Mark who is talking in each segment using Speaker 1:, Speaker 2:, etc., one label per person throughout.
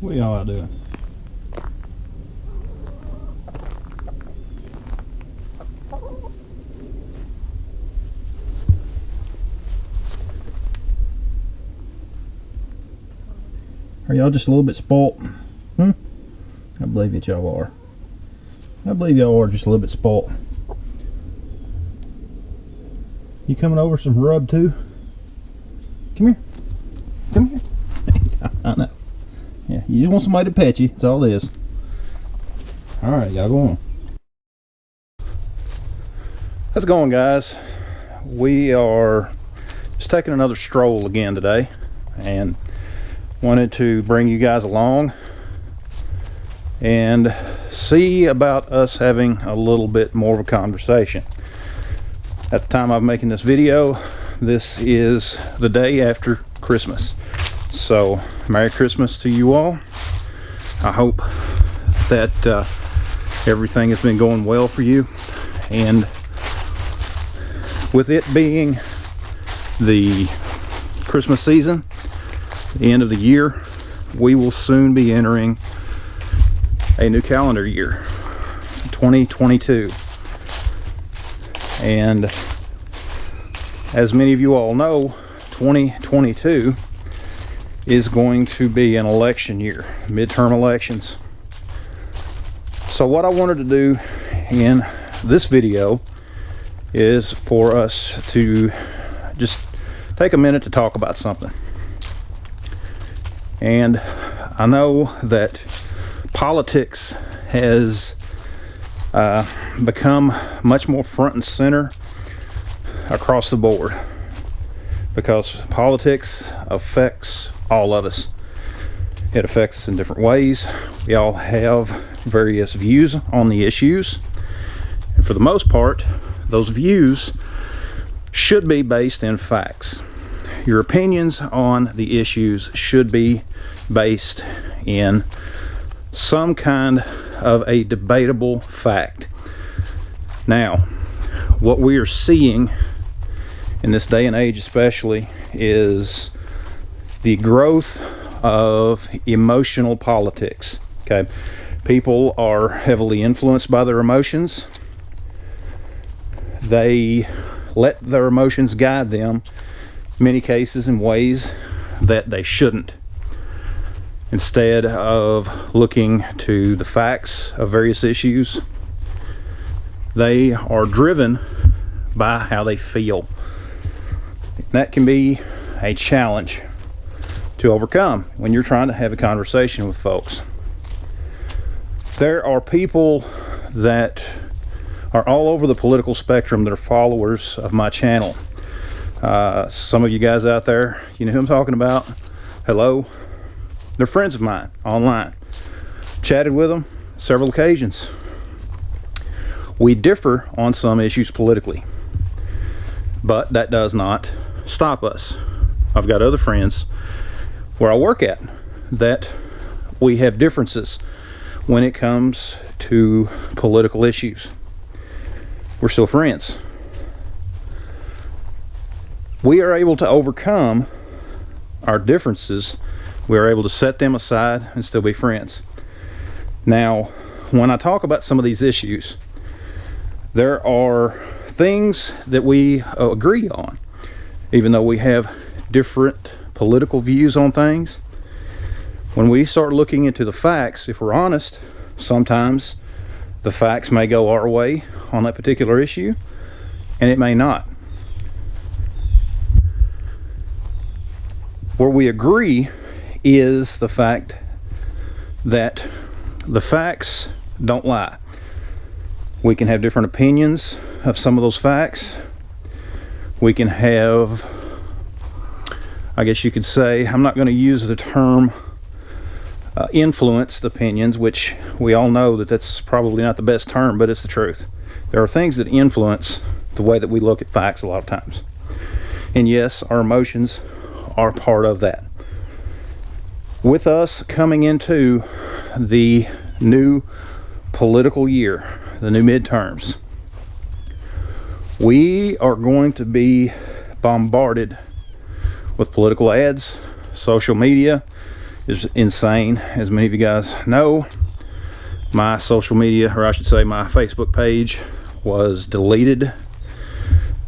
Speaker 1: What y'all out doing? Are y'all just a little bit spoilt? I believe that y'all are. I believe y'all are just a little bit spoilt. You coming over some rub too? Come here. Come here. I know. Yeah, you just want somebody to pet you. That's all it is. Alright, y'all go on. How's it going, guys? We are just taking another stroll again today and wanted to bring you guys along and see about us having a little bit more of a conversation. At the time I'm making this video, this is the day after Christmas. So, Merry Christmas to you all. I hope that everything has been going well for you. And with it being the Christmas season, the end of the year, we will soon be entering a new calendar year, 2022. And as many of you all know, 2022 is going to be an election year, midterm elections. So what I wanted to do in this video is for us to just take a minute to talk about something. And I know that politics has become much more front and center across the board, because politics affects all of us. It affects us in different ways. We all have various views on the issues, and for the most part, those views should be based in facts. Your opinions on the issues should be based in some kind of a debatable fact. Now, what we are seeing in this day and age especially is the growth of emotional politics. Okay, people are heavily influenced by their emotions. They let their emotions guide them in many cases in ways that they shouldn't. Instead of looking to the facts of various issues, they are driven by how they feel. That can be a challenge to overcome when you're trying to have a conversation with folks. There are people that are all over the political spectrum that are followers of my channel. Some of you guys out there, you know who I'm talking about. Hello. They're friends of mine online. Chatted with them several occasions. We differ on some issues politically, but that does not stop us. I've got other friends where I work at that we have differences when it comes to political issues. We're still friends. We are able to overcome our differences. We are able to set them aside and still be friends. Now, when I talk about some of these issues, there are things that we agree on, even though we have different political views on things. When we start looking into the facts, if we're honest, sometimes the facts may go our way on that particular issue, and it may not. Where we agree is the fact that the facts don't lie. We can have different opinions of some of those facts. We can have, I guess you could say, I'm not going to use the term influenced opinions, which we all know that that's probably not the best term, but it's the truth. There are things that influence the way that we look at facts a lot of times. And yes, our emotions are part of that. With us coming into the new political year, the new midterms, we are going to be bombarded with political ads, social media, is insane. As many of you guys know, my social media, or I should say my Facebook page, was deleted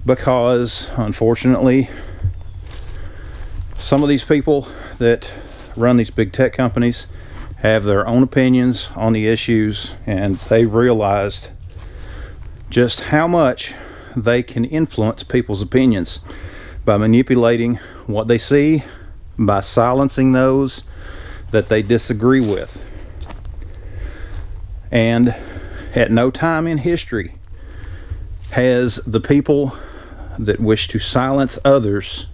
Speaker 1: because, unfortunately, some of these people that run these big tech companies have their own opinions on the issues, and they realized just how much they can influence people's opinions by manipulating what they see, by silencing those that they disagree with. And at no time in history has the people that wish to silence others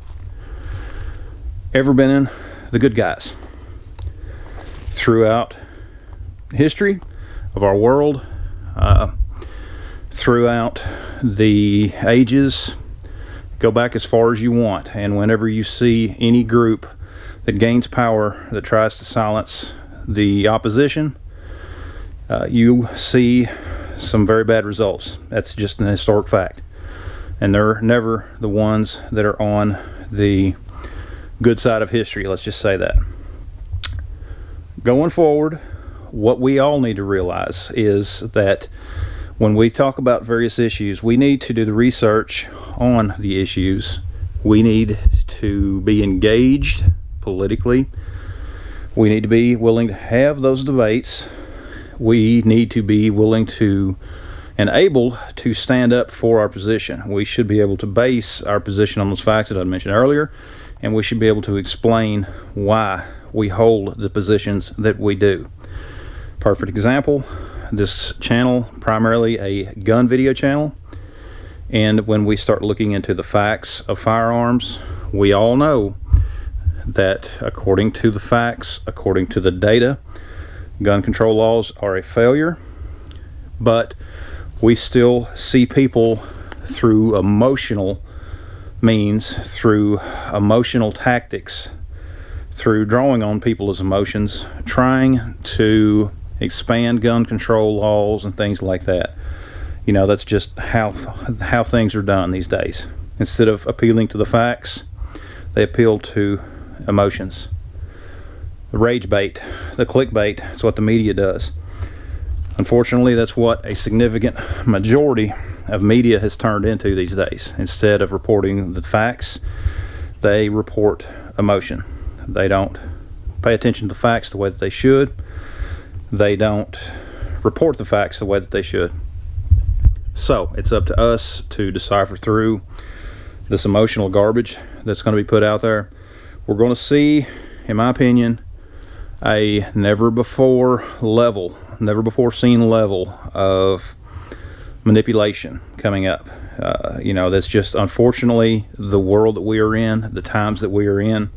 Speaker 1: ever been the good guys. Throughout history of our world, throughout the ages, go back as far as you want, and whenever you see any group that gains power that tries to silence the opposition, you see some very bad results. That's just an historic fact, and they're never the ones that are on the good side of history, let's just say that. Going forward, what we all need to realize is that when we talk about various issues, we need to do the research on the issues. We need to be engaged politically. We need to be willing to have those debates. We need to be willing to and able to stand up for our position. We should be able to base our position on those facts that I mentioned earlier, and we should be able to explain why we hold the positions that we do. Perfect example, this channel, primarily a gun video channel, and when we start looking into the facts of firearms, we all know that according to the facts, according to the data, gun control laws are a failure, but we still see people through emotional means, through emotional tactics, through drawing on people's emotions, trying to expand gun control laws and things like that. You know, that's just how things are done these days. Instead of appealing to the facts, they appeal to emotions. The rage bait, the clickbait, is what the media does. Unfortunately, that's what a significant majority of media has turned into these days. Instead of reporting the facts, they report emotion. They don't pay attention to the facts the way that they should. They don't report the facts the way that they should. So it's up to us to decipher through this emotional garbage that's going to be put out there. We're going to see, in my opinion, a never before seen level of manipulation coming up. You know, that's just unfortunately the world that we are in, the times that we are in,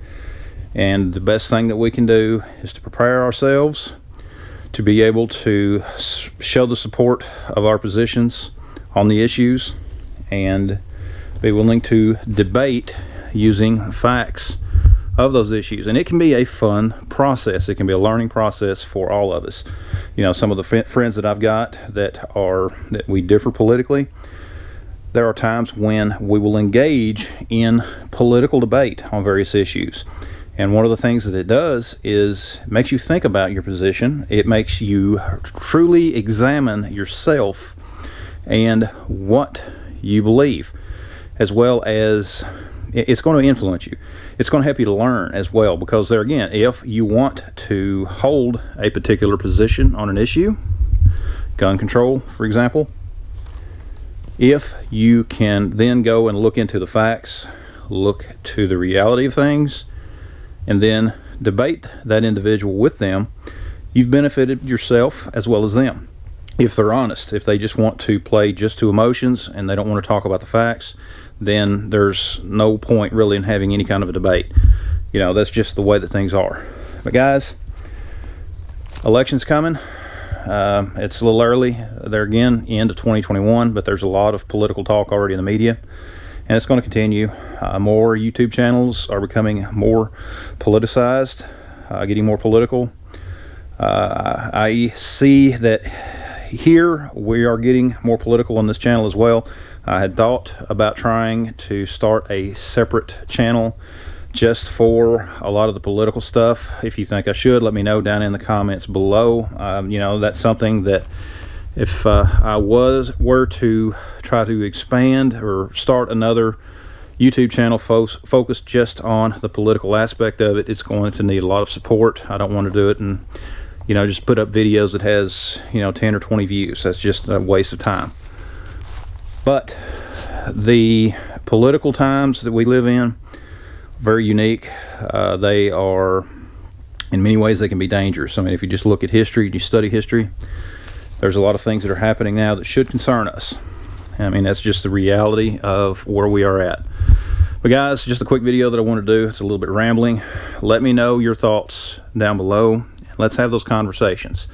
Speaker 1: and the best thing that we can do is to prepare ourselves to be able to show the support of our positions on the issues and be willing to debate using facts of those issues. And it can be a fun process. It can be a learning process for all of us. You know, some of the friends that I've got that we differ politically, there are times when we will engage in political debate on various issues. And one of the things that it does is it makes you think about your position. It makes you truly examine yourself and what you believe, as well as it's going to influence you. It's going to help you to learn as well, because there again, if you want to hold a particular position on an issue, gun control, for example, if you can then go and look into the facts, look to the reality of things, and then debate that individual with them, you've benefited yourself as well as them. If they're honest, if they just want to play just to emotions and they don't want to talk about the facts, then there's no point really in having any kind of a debate. You know, that's just the way that things are. But guys, election's coming. It's a little early. There again, end of 2021, but there's a lot of political talk already in the media, and it's going to continue. More YouTube channels are becoming more politicized, getting more political. I see that here we are getting more political on this channel as well. I had thought about trying to start a separate channel just for a lot of the political stuff. If you think I should, let me know down in the comments below. You know, that's something that if I were to try to expand or start another YouTube channel focused just on the political aspect of it, it's going to need a lot of support. I don't want to do it and, you know, just put up videos that has, you know, 10 or 20 views. That's just a waste of time. But the political times that we live in, very unique. They are, in many ways, they can be dangerous. I mean, if you just look at history and you study history, there's a lot of things that are happening now that should concern us. I mean, that's just the reality of where we are at. But guys, just a quick video that I want to do. It's a little bit rambling. Let me know your thoughts down below. Let's have those conversations.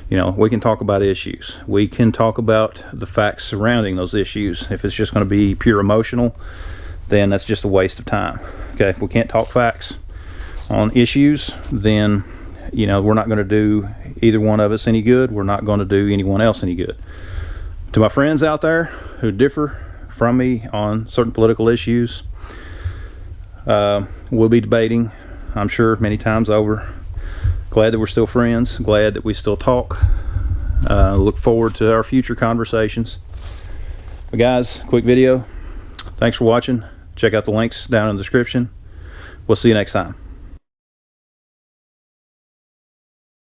Speaker 1: You know, we can talk about issues. We can talk about the facts surrounding those issues. If it's just going to be pure emotional, then that's just a waste of time. Okay, if we can't talk facts on issues, then, you know, we're not going to do either one of us any good. We're not going to do anyone else any good. To my friends out there who differ from me on certain political issues, we'll be debating, I'm sure, many times over. Glad that we're still friends. Glad that we still talk. Look forward to our future conversations. But guys, quick video. Thanks for watching. Check out the links down in the description. We'll see you next time.